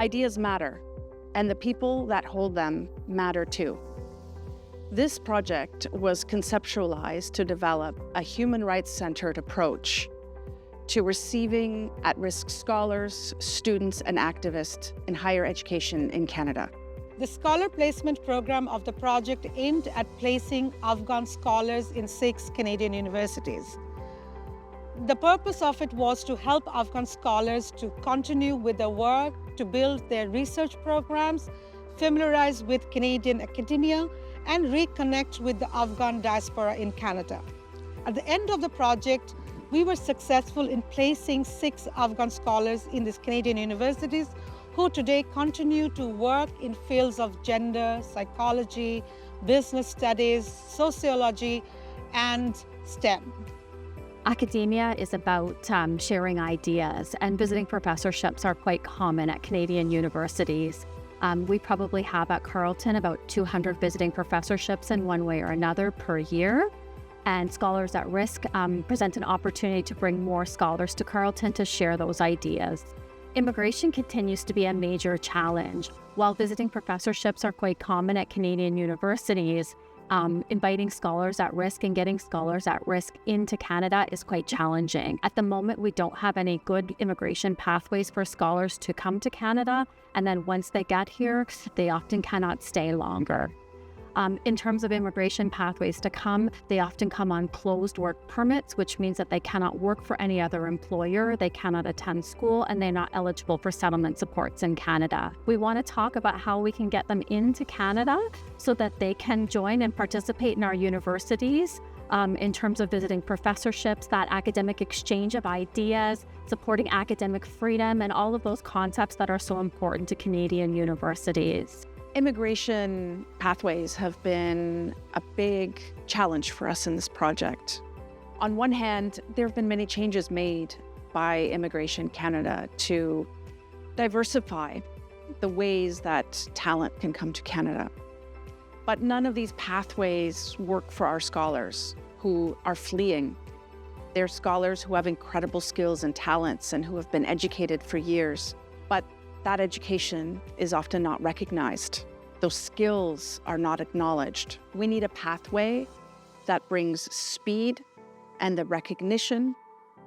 Ideas matter, and the people that hold them matter too. This project was conceptualized to develop a human rights-centered approach to receiving at-risk scholars, students, and activists in higher education in Canada. The scholar placement program of the project aimed at placing Afghan scholars in 6 Canadian universities. The purpose of it was to help Afghan scholars to continue with their work, to build their research programs, familiarize with Canadian academia, and reconnect with the Afghan diaspora in Canada. At the end of the project, we were successful in placing 6 Afghan scholars in these Canadian universities who today continue to work in fields of gender, psychology, business studies, sociology, and STEM. Academia is about sharing ideas, and visiting professorships are quite common at Canadian universities. We probably have at Carleton about 200 visiting professorships in one way or another per year. And Scholars at Risk present an opportunity to bring more scholars to Carleton to share those ideas. Immigration continues to be a major challenge. While visiting professorships are quite common at Canadian universities, inviting scholars at risk and getting scholars at risk into Canada is quite challenging. At the moment, we don't have any good immigration pathways for scholars to come to Canada, and then once they get here, they often cannot stay longer. In terms of immigration pathways to come, they often come on closed work permits, which means that they cannot work for any other employer, they cannot attend school, and they're not eligible for settlement supports in Canada. We want to talk about how we can get them into Canada so that they can join and participate in our universities in terms of visiting professorships, that academic exchange of ideas, supporting academic freedom, and all of those concepts that are so important to Canadian universities. Immigration pathways have been a big challenge for us in this project. On one hand, there have been many changes made by Immigration Canada to diversify the ways that talent can come to Canada. But none of these pathways work for our scholars who are fleeing. They're scholars who have incredible skills and talents and who have been educated for years. But that education is often not recognized. Those skills are not acknowledged. We need a pathway that brings speed and the recognition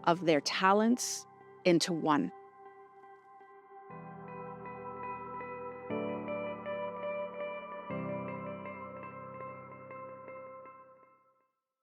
of their talents into one.